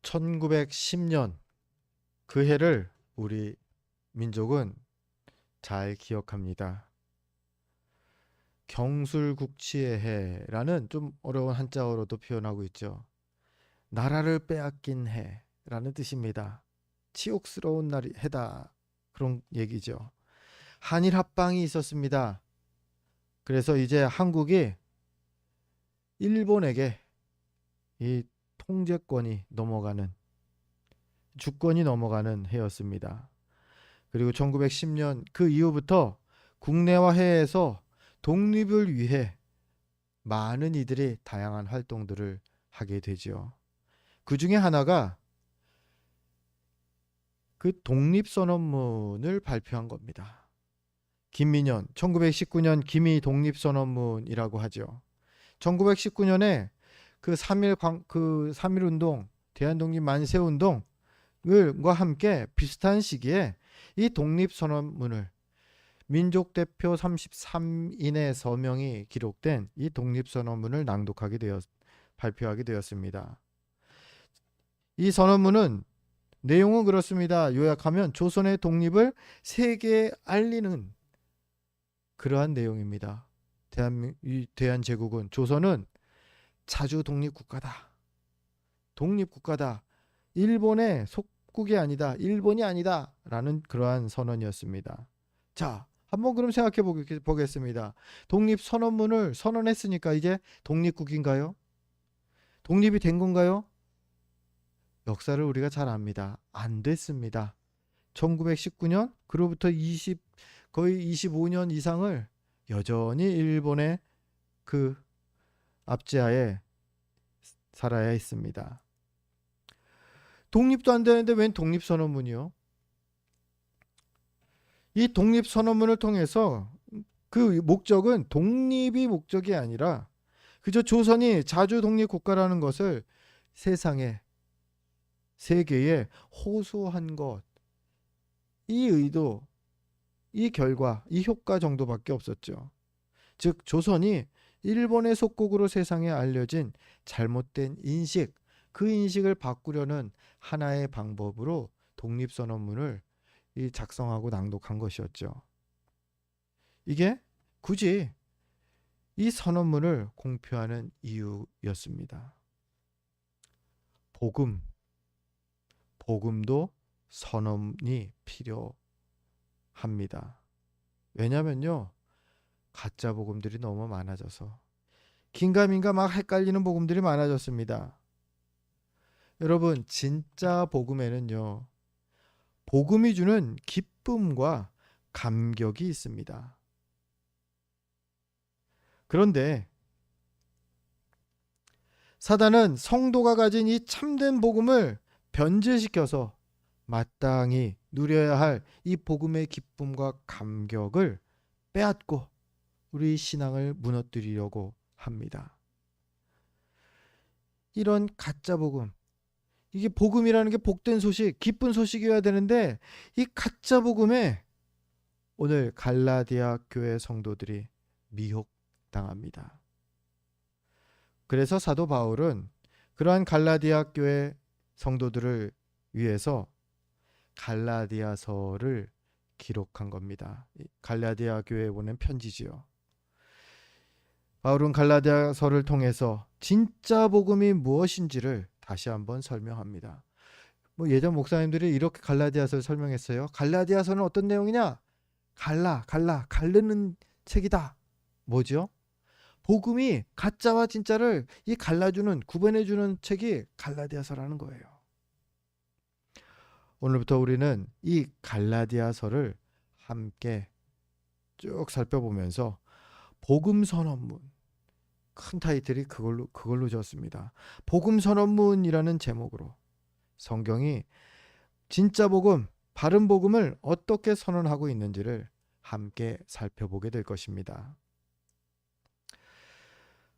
1910년 그 해를 우리 민족은 잘 기억합니다. 경술국치의 해라는 좀 어려운 한자어로도 표현하고 있죠. 나라를 빼앗긴 해라는 뜻입니다. 치욕스러운 날이 해다, 그런 얘기죠. 한일 합방이 있었습니다. 그래서 이제 한국이 일본에게 이 통제권이 넘어가는, 주권이 넘어가는 해였습니다. 그리고 1910년 그 이후부터 국내와 해외에서 독립을 위해 많은 이들이 다양한 활동들을 하게 되죠. 그 중에 하나가 그 독립선언문을 발표한 겁니다. 김민현, 1919년 김희 독립선언문이라고 하죠. 1919년에 그3.1 운동, 대한독립 만세 운동과 함께 비슷한 시기에 이 독립선언문을, 민족 대표 33인의 서명이 기록된 이 독립선언문을 발표하게 되었습니다. 이 선언문은 내용은 그렇습니다. 요약하면 조선의 독립을 세계에 알리는 그러한 내용입니다. 대한제국은, 조선은 자주 독립국가다. 독립국가다. 일본의 속국이 아니다. 일본이 아니다. 라는 그러한 선언이었습니다. 자, 한번 그럼 생각해 보겠습니다. 독립선언문을 선언했으니까 이제 독립국인가요? 독립이 된 건가요? 역사를 우리가 잘 압니다. 안 됐습니다. 1919년, 그로부터 거의 25년 이상을 여전히 일본의 그 압제하에 살아야 했습니다. 독립도 안 되는데 웬 독립선언문이요? 이 독립선언문을 통해서 그 목적은 독립이 목적이 아니라 그저 조선이 자주 독립국가라는 것을 세상에, 세계에 호소한 것, 이 의도, 이 결과, 이 효과 정도밖에 없었죠. 즉 조선이 일본의 속국으로 세상에 알려진 잘못된 인식, 그 인식을 바꾸려는 하나의 방법으로 독립선언문을 작성하고 낭독한 것이었죠. 이게 굳이 이 선언문을 공표하는 이유였습니다. 복음도 선언이 필요합니다. 왜냐면요, 가짜 복음들이 너무 많아져서 긴가민가 막 헷갈리는 복음들이 많아졌습니다. 여러분, 진짜 복음에는요, 복음이 주는 기쁨과 감격이 있습니다. 그런데 사단은 성도가 가진 이 참된 복음을 변질시켜서 마땅히 누려야 할 이 복음의 기쁨과 감격을 빼앗고 우리 신앙을 무너뜨리려고 합니다. 이런 가짜 복음, 이게 복음이라는 게 복된 소식, 기쁜 소식이어야 되는데 이 가짜 복음에 오늘 갈라디아 교회 성도들이 미혹당합니다. 그래서 사도 바울은 그러한 갈라디아 교회 성도들을 위해서 갈라디아서를 기록한 겁니다. 갈라디아 교회에 보낸 편지지요. 바울은 갈라디아서를 통해서 진짜 복음이 무엇인지를 다시 한번 설명합니다. 예전 목사님들이 이렇게 갈라디아서를 설명했어요. 갈라디아서는 어떤 내용이냐? 갈르는 책이다. 뭐죠? 복음이 가짜와 진짜를 구분해주는 책이 갈라디아서라는 거예요. 오늘부터 우리는 이 갈라디아서를 함께 쭉 살펴보면서 복음 선언문, 큰 타이틀이 그걸로 지었습니다. 복음 선언문이라는 제목으로 성경이 진짜 복음, 바른 복음을 어떻게 선언하고 있는지를 함께 살펴보게 될 것입니다.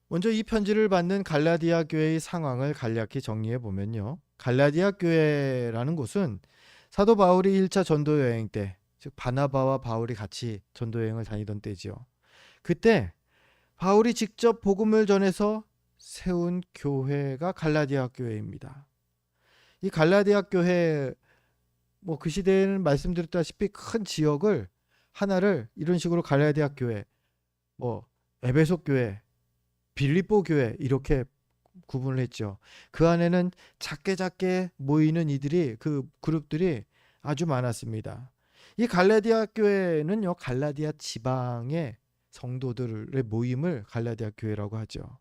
먼저 이 편지를 받는 갈라디아 교회의 상황을 간략히 정리해 보면요. 갈라디아 교회라는 곳은 사도 바울이 1차 전도 여행 때, 즉 바나바와 바울이 같이 전도 여행을 다니던 때지요. 그때 바울이 직접 복음을 전해서 세운 교회가 갈라디아 교회입니다. 이 갈라디아 교회 뭐 그 시대에는 말씀드렸다시피 큰 지역을 하나를 이런 식으로 갈라디아 교회, 뭐 에베소 교회, 빌립보 교회 이렇게 구분을 했죠. 그 안에는 작게 작게 모이는 이들이 그 그룹들이 아주 많았습니다. 이 갈라디아 교회는요, 갈라디아 지방의 성도들의 모임을 갈라디아 교회라고 하죠.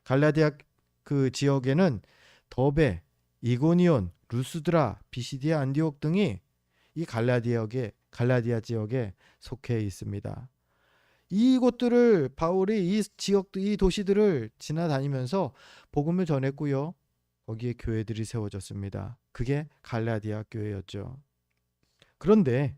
갈라디아 그 지역에는 더베, 이고니온, 루스드라, 비시디아, 안디옥 등이 이 갈라디아 지역에 속해 있습니다. 이곳들을 바울이 이 도시들을 지나다니면서 복음을 전했고요. 거기에 교회들이 세워졌습니다. 그게 갈라디아 교회였죠. 그런데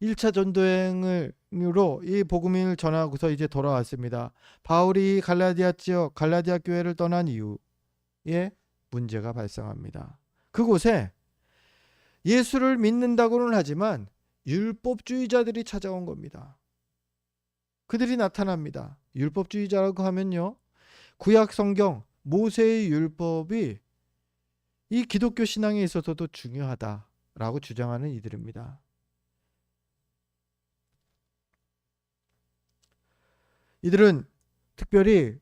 1차 전도행으로 이 복음을 전하고서 이제 돌아왔습니다. 바울이 갈라디아 지역, 갈라디아 교회를 떠난 이후에 문제가 발생합니다. 그곳에 예수를 믿는다고는 하지만 율법주의자들이 찾아온 겁니다. 그들이 나타납니다. 율법주의자라고 하면요, 구약 성경 모세의 율법이 이 기독교 신앙에 있어서도 중요하다라고 주장하는 이들입니다. 이들은 특별히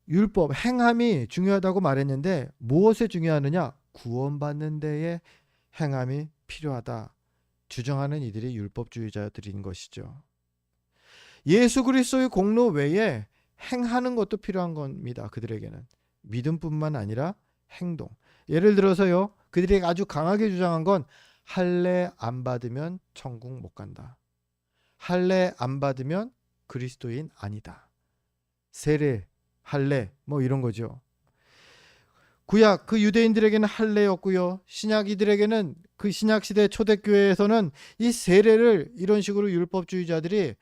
율법, 행함이 중요하다고 말했는데 무엇에 중요하느냐? 구원받는 데에 행함이 필요하다 주장하는 이들이 율법주의자들인 것이죠. 예수 그리스도의 공로 외에 행하는 것도 필요한 겁니다. 그들에게는 믿음뿐만 아니라 행동. 예를 들어서요, 그들이 아주 강하게 주장한 건 할례 안 받으면 천국 못 간다. 할례 안 받으면 그리스도인 아니다. 세례, 할례 뭐 이런 거죠. 구약 그 유대인들에게는 할례였고요. 신약이들에게는 그 신약 시대 초대교회에서는 이 세례를 이런 식으로 율법주의자들이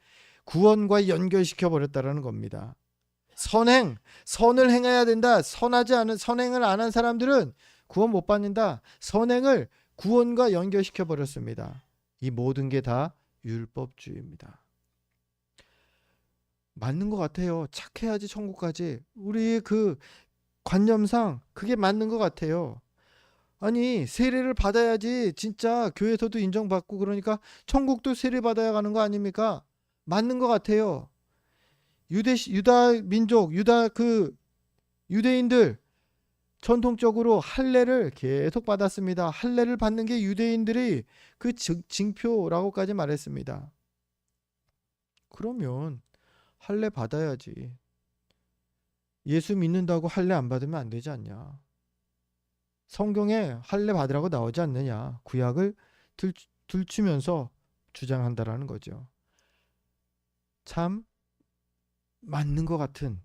구원과 연결시켜 버렸다라는 겁니다. 선을 행해야 된다. 선행을 안 한 사람들은 구원 못 받는다. 선행을 구원과 연결시켜 버렸습니다. 이 모든 게 다 율법주의입니다. 맞는 것 같아요. 착해야지 천국 가지. 우리 그 관념상 그게 맞는 것 같아요. 아니, 세례를 받아야지 진짜 교회에서도 인정받고, 그러니까 천국도 세례 받아야 가는 거 아닙니까? 맞는 것 같아요. 유다 민족, 유대인들 전통적으로 할례를 계속 받았습니다. 할례를 받는 게 유대인들이 그 징표라고까지 말했습니다. 그러면 할례 받아야지. 예수 믿는다고 할례 안 받으면 안 되지 않냐? 성경에 할례 받으라고 나오지 않느냐? 구약을 들추면서 주장한다라는 거죠. 참 맞는 것 같은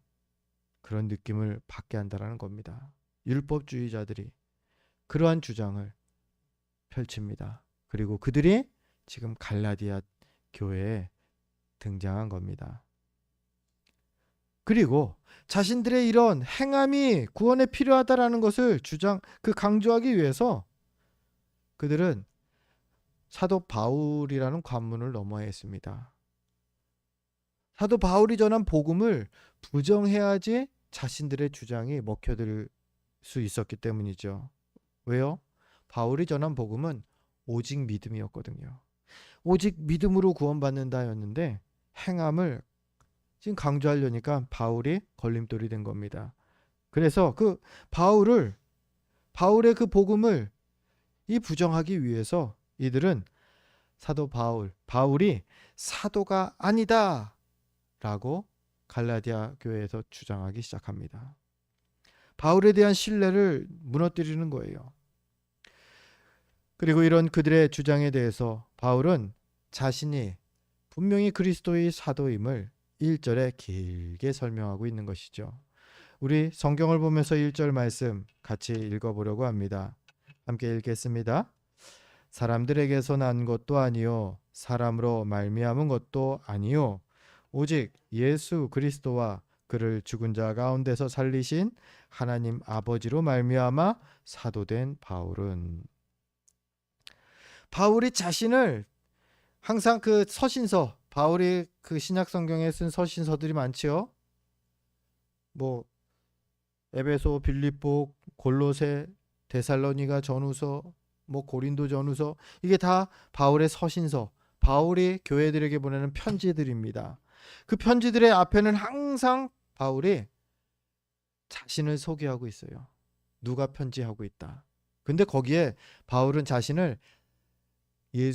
그런 느낌을 받게 한다라는 겁니다. 율법주의자들이 그러한 주장을 펼칩니다. 그리고 그들이 지금 갈라디아 교회에 등장한 겁니다. 그리고 자신들의 이런 행함이 구원에 필요하다라는 것을 강조하기 위해서 그들은 사도 바울이라는 관문을 넘어야 했습니다. 사도 바울이 전한 복음을 부정해야지 자신들의 주장이 먹혀들 수 있었기 때문이죠. 왜요? 바울이 전한 복음은 오직 믿음이었거든요. 오직 믿음으로 구원받는다였는데 행함을 지금 강조하려니까 바울이 걸림돌이 된 겁니다. 그래서 바울의 그 복음을 부정하기 위해서 이들은 사도 바울이 사도가 아니다 라고 갈라디아 교회에서 주장하기 시작합니다. 바울에 대한 신뢰를 무너뜨리는 거예요. 그리고 이런 그들의 주장에 대해서 바울은 자신이 분명히 그리스도의 사도임을 1절에 길게 설명하고 있는 것이죠. 우리 성경을 보면서 1절 말씀 같이 읽어보려고 합니다. 함께 읽겠습니다. 사람들에게서 난 것도 아니요 사람으로 말미암은 것도 아니요 오직 예수 그리스도와 그를 죽은 자 가운데서 살리신 하나님 아버지로 말미암아 사도된 바울이 자신을 항상 그 서신서, 바울이 그 신약 성경에 쓴 서신서들이 많지요. 뭐 에베소, 빌립보, 골로새, 데살로니가 전후서, 뭐 고린도 전후서, 이게 다 바울의 서신서, 바울이 교회들에게 보내는 편지들입니다. 그 편지들의 앞에는 항상 바울이 자신을 소개하고 있어요. 누가 편지하고 있다. 근데 거기에 바울은 자신을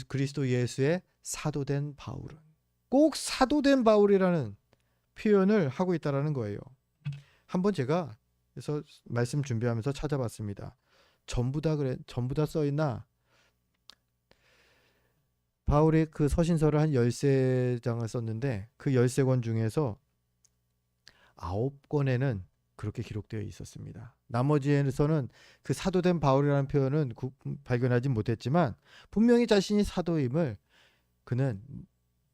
그리스도 예수의 사도된 바울은, 꼭 사도된 바울이라는 표현을 하고 있다라는 거예요. 한번 제가 그래서 말씀 준비하면서 찾아봤습니다. 전부 다 써 있나? 바울이 그 서신서를 한 13장을 썼는데 그 13권 중에서 9권에는 그렇게 기록되어 있었습니다. 나머지에서는 그 사도된 바울이라는 표현은 발견하지 못했지만 분명히 자신이 사도임을 그는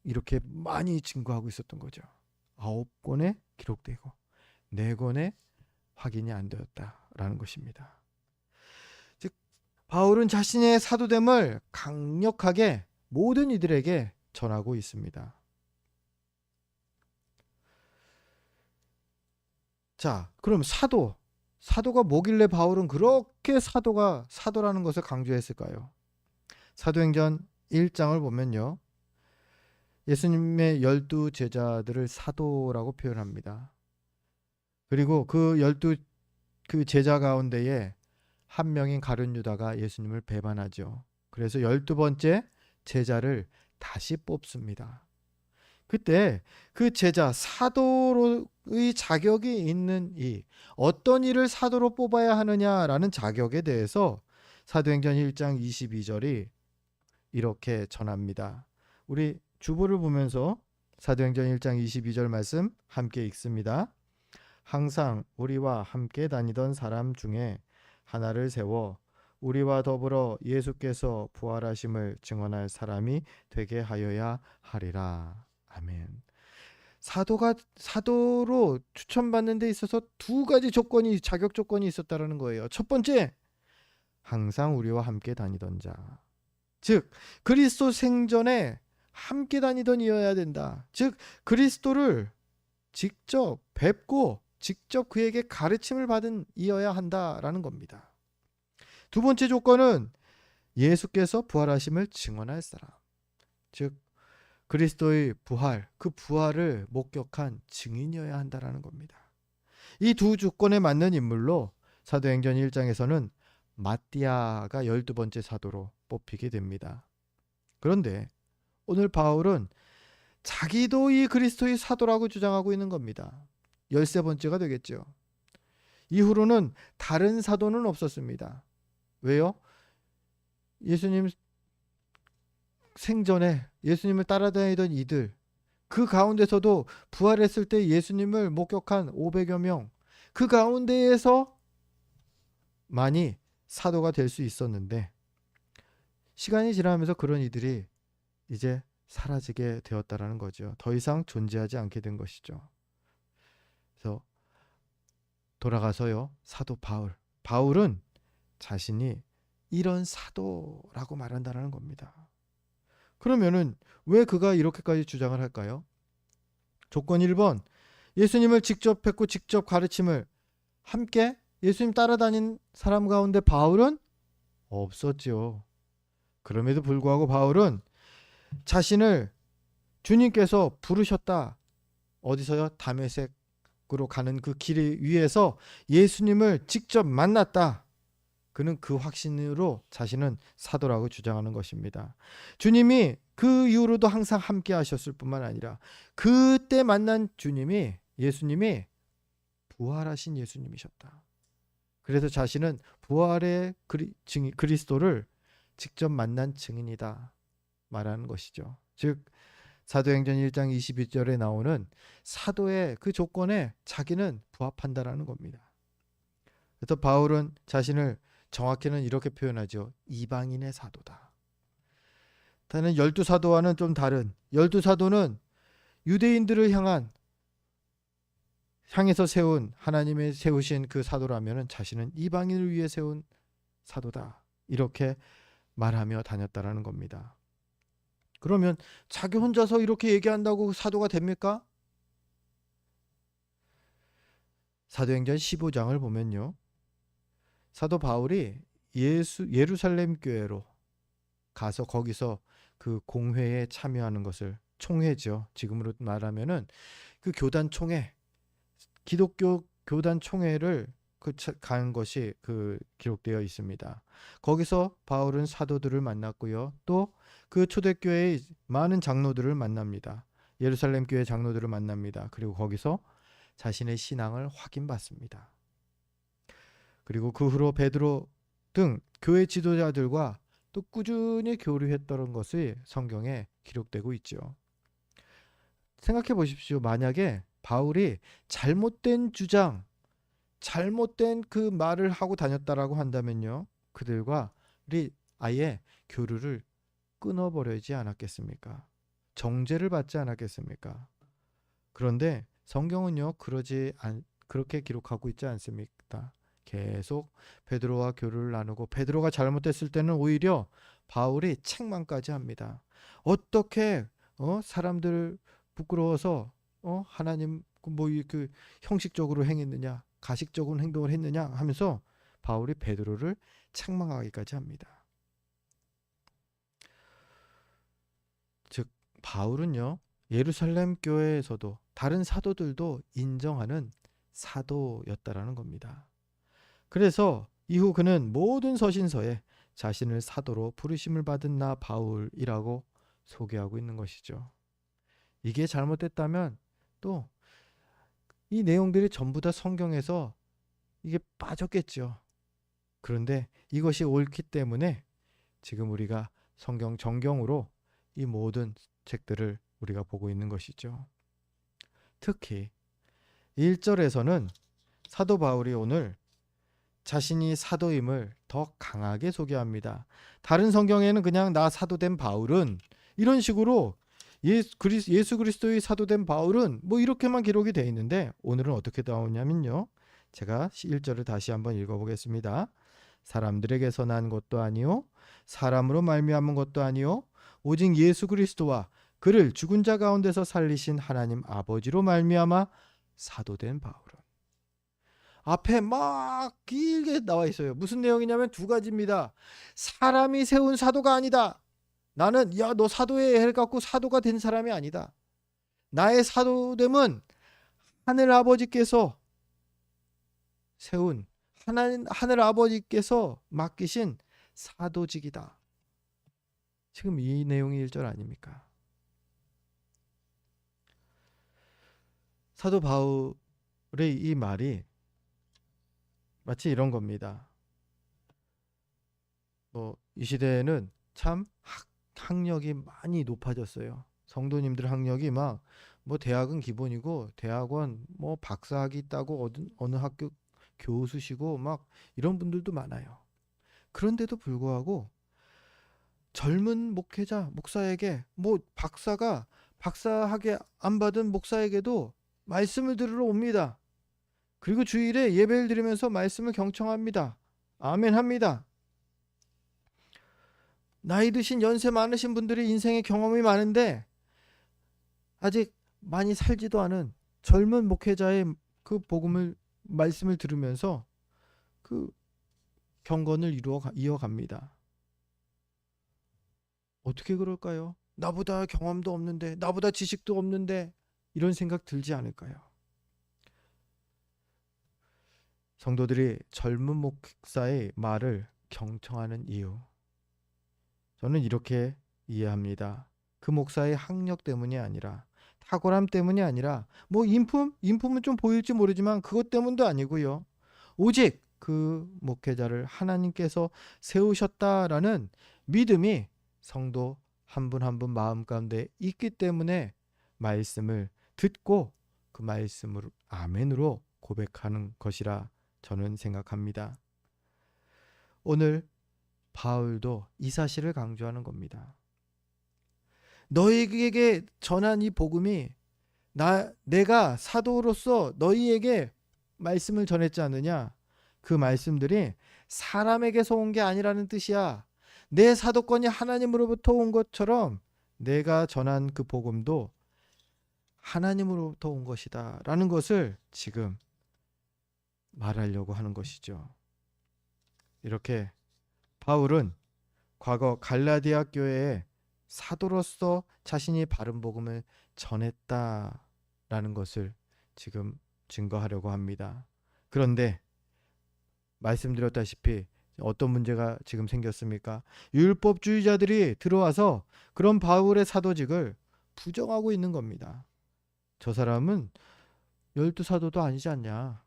이렇게 많이 증거하고 있었던 거죠. 9권에 기록되고 4권에 확인이 안 되었다라는 것입니다. 즉 바울은 자신의 사도됨을 강력하게 모든 이들에게 전하고 있습니다. 자, 그럼 사도가 뭐길래 바울은 그렇게 사도라는 것을 강조했을까요? 사도행전 1장을 보면요, 예수님의 12 제자들을 사도라고 표현합니다. 그리고 그 12 그 제자 가운데에 한 명인 가룟 유다가 예수님을 배반하죠. 그래서 12번째 제자를 다시 뽑습니다. 그때 그 제자, 사도의 자격이 있는 어떤 일을 사도로 뽑아야 하느냐라는 자격에 대해서 사도행전 1장 22절이 이렇게 전합니다. 우리 주보를 보면서 사도행전 1장 22절 말씀 함께 읽습니다. 항상 우리와 함께 다니던 사람 중에 하나를 세워 우리와 더불어 예수께서 부활하심을 증언할 사람이 되게 하여야 하리라. 아멘. 사도로 추천받는 데 있어서 2가지 자격 조건이 있었다라는 거예요. 첫 번째, 항상 우리와 함께 다니던 자. 즉 그리스도 생전에 함께 다니던 이어야 된다. 즉 그리스도를 직접 뵙고 직접 그에게 가르침을 받은 이어야 한다라는 겁니다. 2번째 조건은 예수께서 부활하심을 증언할 사람. 즉 그리스도의 부활, 그 부활을 목격한 증인이어야 한다라는 겁니다. 이 2 조건에 맞는 인물로 사도행전 1장에서는 마띠아가 12번째 사도로 뽑히게 됩니다. 그런데 오늘 바울은 자기도 이 그리스도의 사도라고 주장하고 있는 겁니다. 13번째가 되겠죠. 이후로는 다른 사도는 없었습니다. 왜요? 예수님 생전에 예수님을 따라다니던 이들, 그 가운데서도 부활했을 때 예수님을 목격한 500여 명, 그 가운데에서 많이 사도가 될 수 있었는데 시간이 지나면서 그런 이들이 이제 사라지게 되었다라는 거죠. 더 이상 존재하지 않게 된 것이죠. 그래서 돌아가서요, 사도 바울은 자신이 이런 사도라고 말한다는 겁니다. 그러면은 왜 그가 이렇게까지 주장을 할까요? 조건 1번, 예수님을 직접 뵙고 직접 가르침을 함께 예수님 따라다닌 사람 가운데 바울은 없었죠. 그럼에도 불구하고 바울은 자신을 주님께서 부르셨다. 어디서요? 다메섹으로 가는 그 길 위에서 예수님을 직접 만났다. 그는 그 확신으로 자신은 사도라고 주장하는 것입니다. 주님이 그 이후로도 항상 함께 하셨을 뿐만 아니라 그때 만난 예수님이 부활하신 예수님이셨다. 그래서 자신은 부활의 그리스도를 직접 만난 증인이다 말하는 것이죠. 즉 사도행전 1장 22절에 나오는 사도의 그 조건에 자기는 부합한다라는 겁니다. 그래서 바울은 자신을 정확히는 이렇게 표현하죠. 이방인의 사도다. 다른 12사도와는 좀 다른, 12사도는 유대인들을 향해서 세운, 하나님의 세우신 그 사도라면 자신은 이방인을 위해 세운 사도다. 이렇게 말하며 다녔다라는 겁니다. 그러면 자기 혼자서 이렇게 얘기한다고 사도가 됩니까? 사도행전 15장을 보면요, 사도 바울이 예루살렘 교회로 가서 거기서 그 공회에 참여하는 것을, 총회죠. 지금으로 말하면은 그 교단 총회, 기독교 교단 총회를 간 것이 기록되어 있습니다. 거기서 바울은 사도들을 만났고요. 또 그 초대교회의 많은 장로들을 만납니다. 예루살렘 교회 장로들을 만납니다. 그리고 거기서 자신의 신앙을 확인받습니다. 그리고 그 후로 베드로 등 교회 지도자들과 또 꾸준히 교류했던 것이 성경에 기록되고 있죠. 생각해 보십시오. 만약에 바울이 잘못된 주장, 잘못된 그 말을 하고 다녔다라고 한다면요, 그들과 우리 아예 교류를 끊어버리지 않았겠습니까? 정죄를 받지 않았겠습니까? 그런데 성경은요, 그렇게 기록하고 있지 않습니까? 계속 베드로와 교류를 나누고, 베드로가 잘못됐을 때는 오히려 바울이 책망까지 합니다. 어떻게 사람들 부끄러워서 하나님 그 형식적으로 행했느냐, 가식적인 행동을 했느냐 하면서 바울이 베드로를 책망하기까지 합니다. 즉 바울은요, 예루살렘 교회에서도 다른 사도들도 인정하는 사도였다라는 겁니다. 그래서 이후 그는 모든 서신서에 자신을 사도로 부르심을 받은 나 바울이라고 소개하고 있는 것이죠. 이게 잘못됐다면 또 이 내용들이 전부 다 성경에서 이게 빠졌겠죠. 그런데 이것이 옳기 때문에 지금 우리가 성경 정경으로 이 모든 책들을 우리가 보고 있는 것이죠. 특히 1절에서는 사도 바울이 오늘 자신이 사도임을 더 강하게 소개합니다. 다른 성경에는 그냥 나 사도된 바울은 이런 식으로 예수 그리스도의 사도된 바울은 뭐 이렇게만 기록이 되어 있는데, 오늘은 어떻게 나오냐면요, 제가 1절을 다시 한번 읽어보겠습니다. 사람들에게서 난 것도 아니요 사람으로 말미암은 것도 아니요 오직 예수 그리스도와 그를 죽은 자 가운데서 살리신 하나님 아버지로 말미암아 사도된 바울은. 앞에 막 길게 나와 있어요. 무슨 내용이냐면 두 가지입니다. 사람이 세운 사도가 아니다. 나는 너 사도에 해갖고 사도가 된 사람이 아니다. 나의 사도됨은 하늘 아버지께서 세운, 하늘 아버지께서 맡기신 사도직이다. 지금 이 내용이 1절 아닙니까? 사도 바울의 이 말이 마치 이런 겁니다. 이 시대에는 참 학력이 많이 높아졌어요. 성도님들 학력이 막 대학은 기본이고 대학원 박사학위 있다고 어느 학교 교수시고 막 이런 분들도 많아요. 그런데도 불구하고 젊은 목회자, 목사에게 박사학위 안 받은 목사에게도 말씀을 들으러 옵니다. 그리고 주일에 예배를 드리면서 말씀을 경청합니다. 아멘 합니다. 나이 드신 연세 많으신 분들이 인생의 경험이 많은데 아직 많이 살지도 않은 젊은 목회자의 그 말씀을 들으면서 그 경건을 이어갑니다. 어떻게 그럴까요? 나보다 경험도 없는데, 나보다 지식도 없는데, 이런 생각 들지 않을까요? 성도들이 젊은 목사의 말을 경청하는 이유, 저는 이렇게 이해합니다. 그 목사의 학력 때문이 아니라, 탁월함 때문이 아니라, 인품은 좀 보일지 모르지만 그것 때문도 아니고요. 오직 그 목회자를 하나님께서 세우셨다라는 믿음이 성도 한 분 한 분 마음 가운데 있기 때문에 말씀을 듣고 그 말씀을 아멘으로 고백하는 것이라 저는 생각합니다. 오늘 바울도 이 사실을 강조하는 겁니다. 너희에게 전한 이 복음이 내가 사도로서 너희에게 말씀을 전했지 않느냐? 그 말씀들이 사람에게서 온 게 아니라는 뜻이야. 내 사도권이 하나님으로부터 온 것처럼 내가 전한 그 복음도 하나님으로부터 온 것이다 라는 것을 지금 말하려고 하는 것이죠. 이렇게 바울은 과거 갈라디아 교회에 사도로서 자신이 바른 복음을 전했다라는 것을 지금 증거하려고 합니다. 그런데 말씀드렸다시피 어떤 문제가 지금 생겼습니까? 율법주의자들이 들어와서 그런 바울의 사도직을 부정하고 있는 겁니다. 저 사람은 12사도도 아니지 않냐.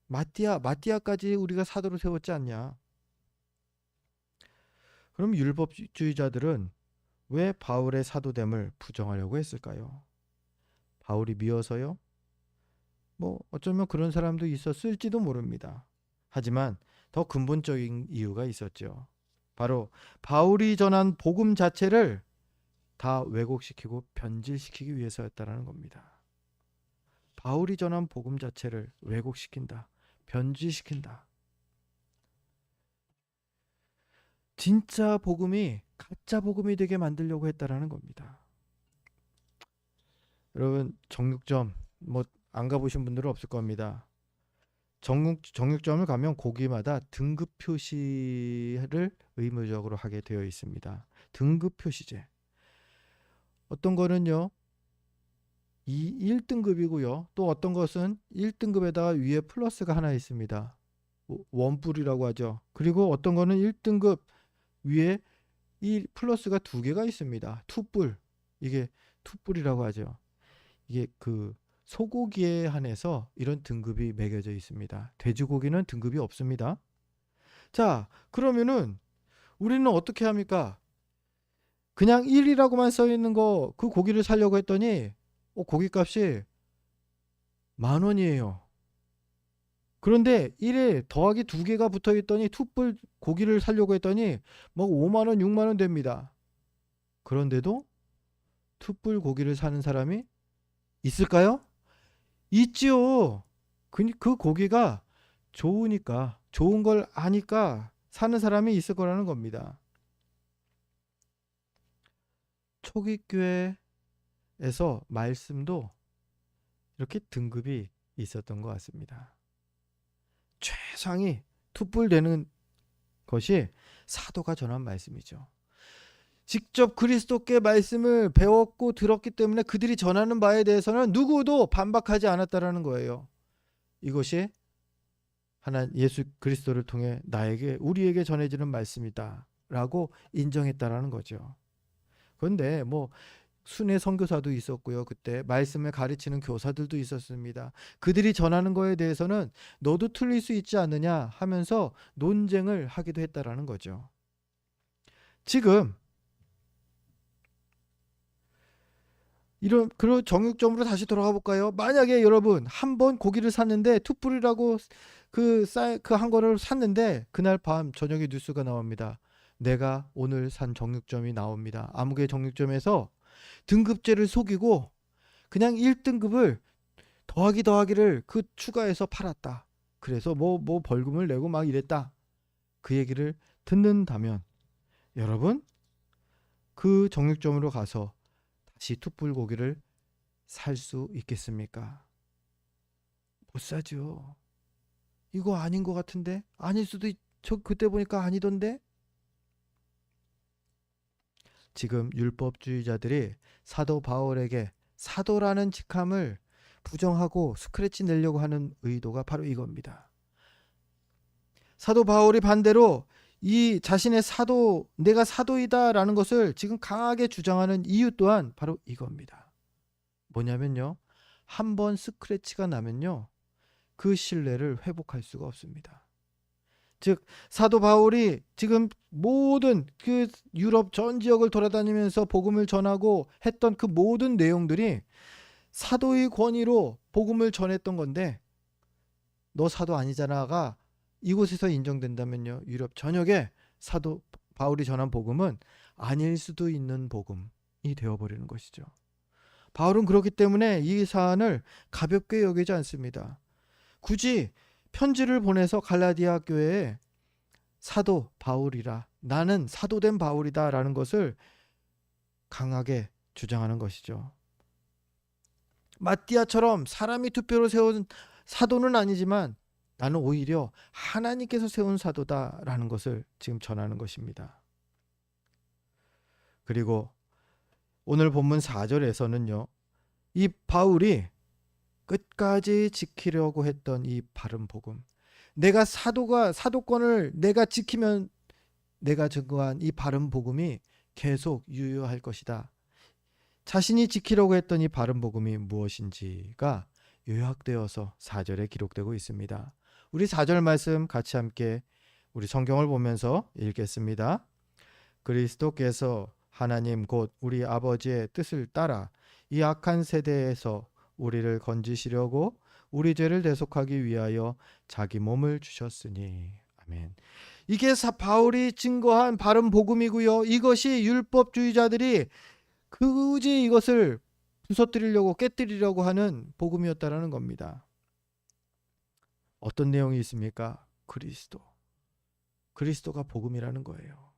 마띠아까지 우리가 사도로 세웠지 않냐. 그럼 율법주의자들은 왜 바울의 사도됨을 부정하려고 했을까요? 바울이 미워서요? 뭐 어쩌면 그런 사람도 있었을지도 모릅니다. 하지만 더 근본적인 이유가 있었죠. 바로 바울이 전한 복음 자체를 다 왜곡시키고 변질시키기 위해서였다는 겁니다. 바울이 전한 복음 자체를 왜곡시킨다, 변질시킨다. 진짜 복음이 가짜 복음이 되게 만들려고 했다라는 겁니다. 여러분 정육점 뭐 안 가보신 분들은 없을 겁니다. 정육점을 가면 고기마다 등급 표시를 의무적으로 하게 되어 있습니다. 등급 표시제. 어떤 거는요, 1등급이고요. 또 어떤 것은 1등급에다가 위에 플러스가 하나 있습니다. 원뿔이라고 하죠. 그리고 어떤 거는 1등급 위에 이 플러스가 두 개가 있습니다. 투뿔. 이게 투뿔이라고 하죠. 이게 그 소고기에 한해서 이런 등급이 매겨져 있습니다. 돼지고기는 등급이 없습니다. 자, 그러면은 우리는 어떻게 합니까? 그냥 1이라고만 써 있는 거 그 고기를 사려고 했더니 고기값이 10,000원이에요. 그런데 1에 더하기 2개가 붙어 있더니 투뿔 고기를 사려고 했더니 뭐 5만 원, 6만 원 됩니다. 그런데도 투뿔 고기를 사는 사람이 있을까요? 있지요. 그 고기가 좋으니까, 좋은 걸 아니까 사는 사람이 있을 거라는 겁니다. 초기 교회에서 말씀도 이렇게 등급이 있었던 것 같습니다. 최상위 투뿔 되는 것이 사도가 전한 말씀이죠. 직접 그리스도께 말씀을 배웠고 들었기 때문에 그들이 전하는 바에 대해서는 누구도 반박하지 않았다라는 거예요. 이것이 하나님 예수 그리스도를 통해 우리에게 전해지는 말씀이다 라고 인정했다라는 거죠. 그런데 뭐 순회 선교사도 있었고요. 그때 말씀을 가르치는 교사들도 있었습니다. 그들이 전하는 거에 대해서는 너도 틀릴 수 있지 않느냐 하면서 논쟁을 하기도 했다라는 거죠. 지금 그런 정육점으로 다시 돌아가 볼까요? 만약에 여러분 한 번 고기를 샀는데 투뿔이라고 그 한 거를 샀는데 그날 밤 저녁에 뉴스가 나옵니다. 내가 오늘 산 정육점이 나옵니다. 아무개 정육점에서 등급제를 속이고 그냥 1등급을 더하기를 그 추가해서 팔았다. 그래서 뭐 벌금을 내고 막 이랬다. 그 얘기를 듣는다면 여러분 그 정육점으로 가서 다시 투뿔 고기를 살 수 있겠습니까? 못 사죠. 이거 아닌 것 같은데? 아닐 수도 저 그때 보니까 아니던데? 지금 율법주의자들이 사도 바울에게 사도라는 직함을 부정하고 스크래치 내려고 하는 의도가 바로 이겁니다. 사도 바울이 반대로 이 자신의 내가 사도이다라는 것을 지금 강하게 주장하는 이유 또한 바로 이겁니다. 뭐냐면요. 한번 스크래치가 나면요. 그 신뢰를 회복할 수가 없습니다. 즉 사도 바울이 지금 모든 그 유럽 전 지역을 돌아다니면서 복음을 전하고 했던 그 모든 내용들이 사도의 권위로 복음을 전했던 건데 너 사도 아니잖아가 이곳에서 인정된다면요. 유럽 전역에 사도 바울이 전한 복음은 아닐 수도 있는 복음이 되어버리는 것이죠. 바울은 그렇기 때문에 이 사안을 가볍게 여기지 않습니다. 굳이 편지를 보내서 갈라디아 교회에 사도 바울이라 나는 사도된 바울이다 라는 것을 강하게 주장하는 것이죠. 마띠아처럼 사람이 투표로 세운 사도는 아니지만 나는 오히려 하나님께서 세운 사도다라는 것을 지금 전하는 것입니다. 그리고 오늘 본문 4절에서는요. 이 바울이 끝까지 지키려고 했던 이 바른 복음, 내가 사도권을 내가 지키면 내가 증거한 이 바른 복음이 계속 유효할 것이다. 자신이 지키려고 했던 이 바른 복음이 무엇인지가 요약되어서 4절에 기록되고 있습니다. 우리 4절 말씀 같이 함께 우리 성경을 보면서 읽겠습니다. 그리스도께서 하나님 곧 우리 아버지의 뜻을 따라 이 악한 세대에서 우리를 건지시려고 우리 죄를 대속하기 위하여 자기 몸을 주셨으니. 아멘. 이게 바울이 증거한 바른 복음이고요. 이것이 율법주의자들이 굳이 이것을 부서뜨리려고 깨뜨리려고 하는 복음이었다라는 겁니다. 어떤 내용이 있습니까? 그리스도가 복음이라는 거예요.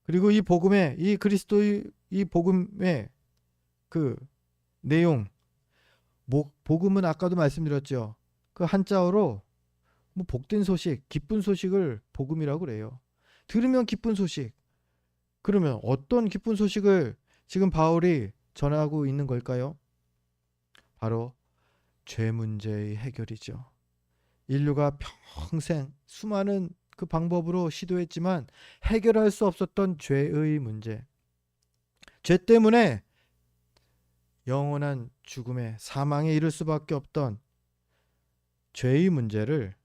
그리고 이 복음의 이 그리스도의 이 복음의 그 내용, 복음은 아까도 말씀드렸죠. 그 한자어로 뭐 복된 소식, 기쁜 소식을 복음이라고 그래요. 들으면 기쁜 소식. 그러면 어떤 기쁜 소식을 지금 바울이 전하고 있는 걸까요? 바로 죄 문제의 해결이죠. 인류가 평생 수많은 그 방법으로 시도했지만 해결할 수 없었던 죄의 문제. 죄 때문에 영원한 죽음에 사망에 이를 수밖에 없던 죄의 문제를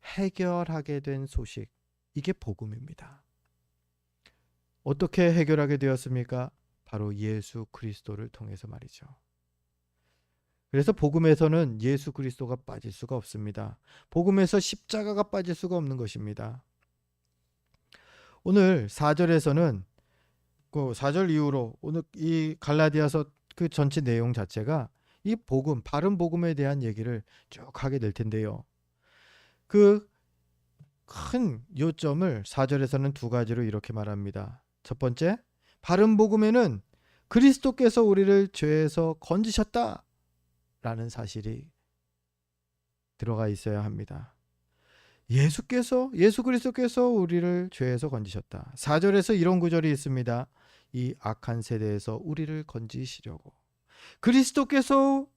해결하게 된 소식. 이게 복음입니다. 어떻게 해결하게 되었습니까? 바로 예수 그리스도를 통해서 말이죠. 그래서 복음에서는 예수 그리스도가 빠질 수가 없습니다. 복음에서 십자가가 빠질 수가 없는 것입니다. 오늘 4절에서는 그 4절 이후로 오늘 이 갈라디아서 그 전체 내용 자체가 이 복음, 바른 복음에 대한 얘기를 쭉 하게 될 텐데요. 그 큰 요점을 4절에서는 두 가지로 이렇게 말합니다. 첫 번째, 바른 복음에는 그리스도께서 우리를 죄에서 건지셨다 라는 사실이 들어가 있어야 합니다. 예수 그리스도께서 우리를 죄에서 건지셨다. 4절에서 이런 구절이 있습니다. 이 악한 세대에서 우리를 건지시려고. 그리스도께서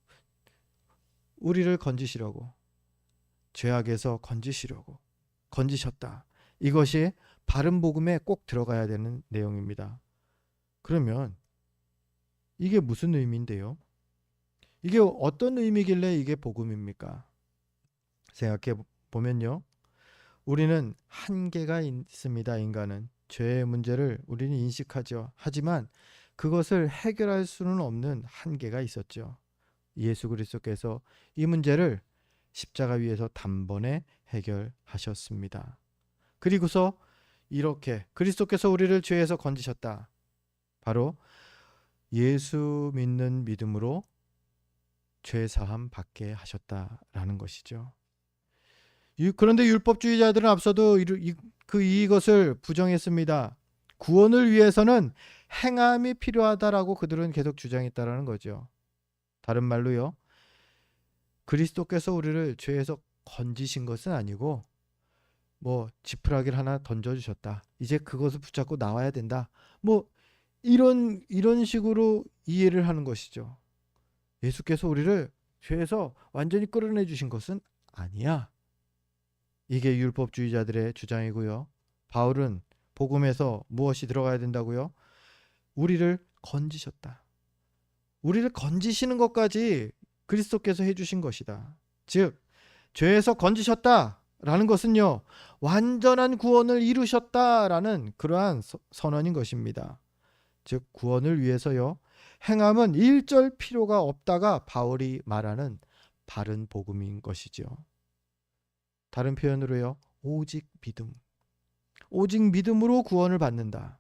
우리를 건지시려고. 죄악에서 건지셨다. 이것이 바른 복음에 꼭 들어가야 되는 내용입니다. 그러면 이게 무슨 의미인데요? 이게 어떤 의미길래 이게 복음입니까? 생각해 보면요. 우리는 한계가 있습니다. 인간은. 죄의 문제를 우리는 인식하죠. 하지만 그것을 해결할 수는 없는 한계가 있었죠. 예수 그리스도께서 이 문제를 십자가 위에서 단번에 해결하셨습니다. 그리고서 이렇게 그리스도께서 우리를 죄에서 건지셨다. 바로 예수 믿는 믿음으로 죄 사함 받게 하셨다라는 것이죠. 그런데 율법주의자들은 앞서도 이것을 부정했습니다. 구원을 위해서는 행함이 필요하다라고 그들은 계속 주장했다라는 거죠. 다른 말로요. 그리스도께서 우리를 죄에서 건지신 것은 아니고 뭐 지푸라기를 하나 던져주셨다. 이제 그것을 붙잡고 나와야 된다. 뭐 이런 식으로 이해를 하는 것이죠. 예수께서 우리를 죄에서 완전히 끌어내 주신 것은 아니야. 이게 율법주의자들의 주장이고요. 바울은 복음에서 무엇이 들어가야 된다고요? 우리를 건지셨다. 우리를 건지시는 것까지 그리스도께서 해주신 것이다. 즉 죄에서 건지셨다라는 것은요. 완전한 구원을 이루셨다라는 그러한 선언인 것입니다. 즉 구원을 위해서요. 행함은 일절 필요가 없다가 바울이 말하는 바른 복음인 것이죠. 다른 표현으로요. 오직 믿음으로 구원을 받는다.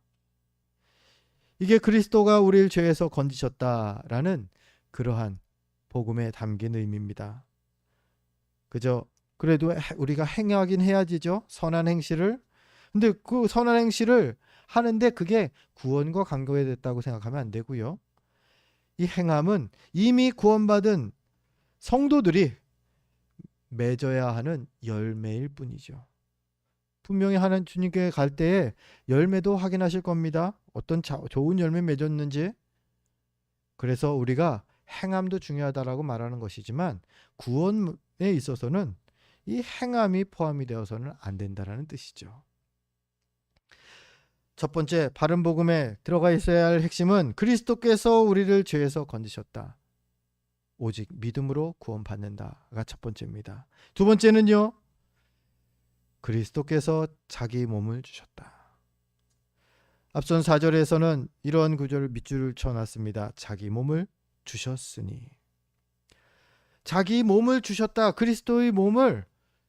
이게 그리스도가 우리를 죄에서 건지셨다라는 그러한 복음에 담긴 의미입니다. 그래도 우리가 행하긴 해야지죠. 선한 행실을. 근데 그 선한 행실을 하는데 그게 구원과 관계됐다고 생각하면 안 되고요. 이 행함은 이미 구원받은 성도들이 맺어야 하는 열매일 뿐이죠. 분명히 하나님 주님께 갈 때에 열매도 확인하실 겁니다. 어떤 좋은 열매 맺었는지. 그래서 우리가 행함도 중요하다라고 말하는 것이지만 구원에 있어서는 이 행함이 포함이 되어서는 안 된다라는 뜻이죠. 첫 번째, 바른 복음에 들어가 있어야 할 핵심은 그리스도께서 우리를 죄에서 건지셨다. 오직 믿음으로 구원받는다가 첫 번째입니다. 두 번째는요, 그리스도께서 자기 몸을 주셨다. 앞선 4절에서는 이러한 구절을 밑줄을 쳐놨습니다. 자기 몸을 주셨으니. 자기 몸을 주셨다. 그리스도의 몸을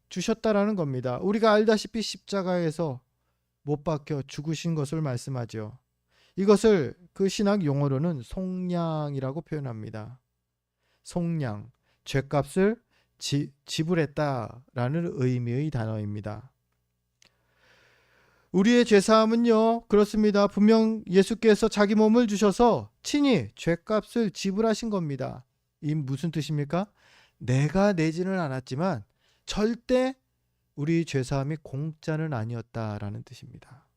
주셨다라는 겁니다. 우리가 알다시피 십자가에서 못 박혀 죽으신 것을 말씀하죠. 이것을 그 신학 용어로는 속량이라고 표현합니다. 속량, 죗값을 지불했다라는 의미의 단어입니다. 우리의 죄사함은요, 그렇습니다. 분명 예수께서 자기 몸을 주셔서 친히 죗값을 지불하신 겁니다. 이 무슨 뜻입니까? 내가 내지는 않았지만 절대 우리 죄사함이 공짜는 아니었다라는 뜻입니다.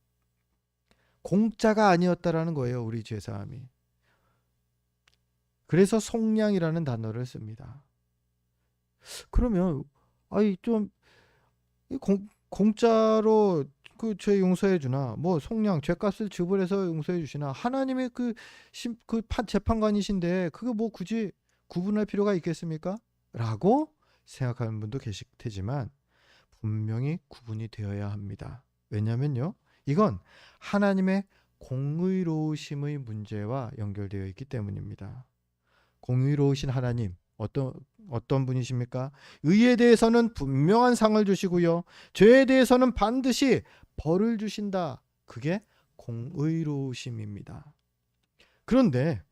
공짜가 아니었다라는 거예요, 우리 죄사함이. 그래서 속량이라는 단어를 씁니다. 그러면 좀 공짜로 그 죄 용서해 주나, 뭐 속량 죄값을 지불해서 용서해 주시나, 하나님의 그 재판관이신데 그게 뭐 굳이 구분할 필요가 있겠습니까? 라고 생각하는 분도 계실 테지만 분명히 구분이 되어야 합니다. 왜냐면요, 이건 하나님의 공의로우심의 문제와 연결되어 있기 때문입니다. 공의로우신 하나님, 어떤 분이십니까? 의에 대해서는 분명한 상을 주시고요, 죄에 대해서는 반드시 벌을 주신다. 그게 공의로우심입니다. 그런데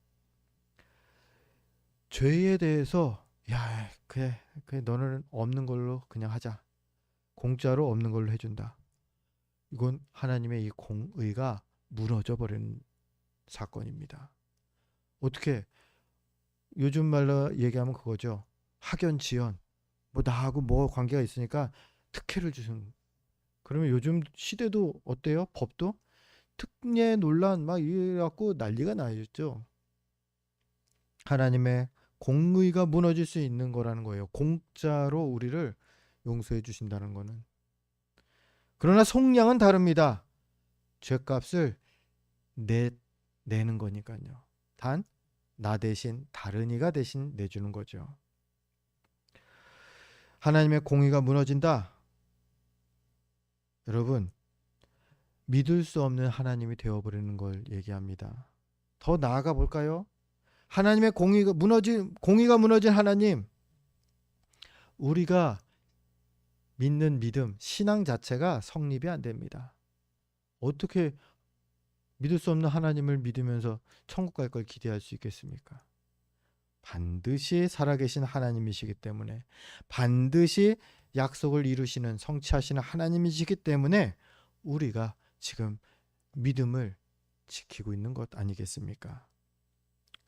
죄에 대해서 그래 너는 없는 걸로 그냥 하자, 공짜로 없는 걸로 해준다. 이건 하나님의 이 공의가 무너져 버리는 사건입니다. 어떻게, 요즘 말로 얘기하면 그거죠. 학연 지연, 뭐 나하고 뭐 관계가 있으니까 특혜를 주는. 그러면 요즘 시대도 어때요? 법도 특례 논란 막 이래갖고 난리가 나죠. 하나님의 공의가 무너질 수 있는 거라는 거예요. 공짜로 우리를 용서해 주신다는 거는. 그러나 속량은 다릅니다. 죄값을 내는 거니까요. 단 나 대신 다른 이가 대신 내주는 거죠. 하나님의 공의가 무너진다. 여러분, 믿을 수 없는 하나님이 되어버리는 걸 얘기합니다. 더 나아가 볼까요? 하나님의 공의가 무너진 하나님, 우리가 믿는 믿음, 신앙 자체가 성립이 안 됩니다. 어떻게 믿을 수 없는 하나님을 믿으면서 천국 갈 걸 기대할 수 있겠습니까? 반드시 살아계신 하나님이시기 때문에, 반드시 약속을 이루시는 성취하시는 하나님이시기 때문에 우리가 지금 믿음을 지키고 있는 것 아니겠습니까?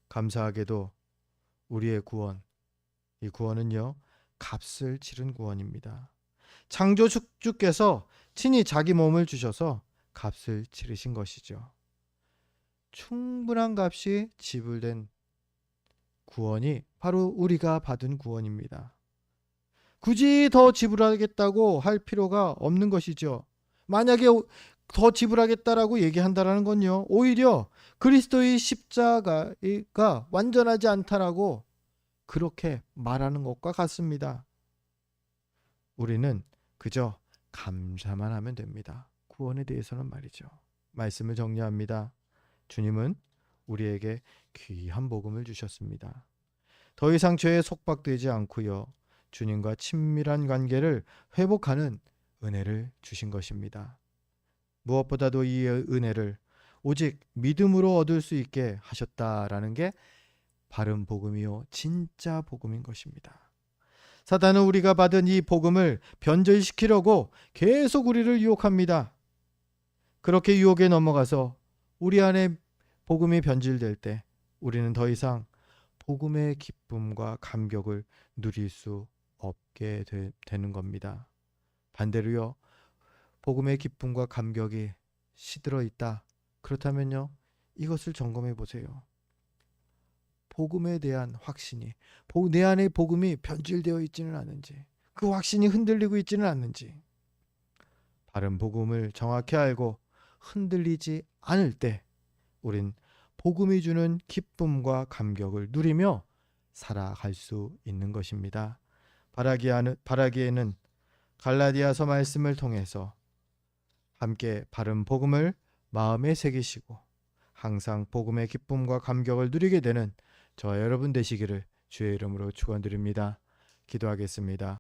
감사하게도 우리의 구원, 이 구원은요, 값을 치른 구원입니다. 창조주께서 친히 자기 몸을 주셔서 값을 치르신 것이죠. 충분한 값이 지불된 구원이 바로 우리가 받은 구원입니다. 굳이 더 지불하겠다고 할 필요가 없는 것이죠. 만약에 더 지불하겠다라고 얘기한다라는 건요, 오히려 그리스도의 십자가가 완전하지 않다라고 그렇게 말하는 것과 같습니다. 우리는 그저 감사만 하면 됩니다. 구원에 대해서는 말이죠. 말씀을 정리합니다. 주님은 우리에게 귀한 복음을 주셨습니다. 더 이상 죄에 속박되지 않고요, 주님과 친밀한 관계를 회복하는 은혜를 주신 것입니다. 무엇보다도 이 은혜를 오직 믿음으로 얻을 수 있게 하셨다라는 게 바른 복음이요, 진짜 복음인 것입니다. 사단은 우리가 받은 이 복음을 변절시키려고 계속 우리를 유혹합니다. 그렇게 유혹에 넘어가서 우리 안에 복음이 변질될 때 우리는 더 이상 복음의 기쁨과 감격을 누릴 수 없게 되는 겁니다. 반대로요, 복음의 기쁨과 감격이 시들어 있다. 그렇다면요, 이것을 점검해 보세요. 복음에 대한 확신이, 내 안에 복음이 변질되어 있지는 않은지, 그 확신이 흔들리고 있지는 않는지, 바른 복음을 정확히 알고 흔들리지 않을 때 우린 복음이 주는 기쁨과 감격을 누리며 살아갈 수 있는 것입니다. 바라기에는 갈라디아서 말씀을 통해서 함께 바른 복음을 마음에 새기시고 항상 복음의 기쁨과 감격을 누리게 되는 저와 여러분 되시기를 주의 이름으로 축원드립니다. 기도하겠습니다.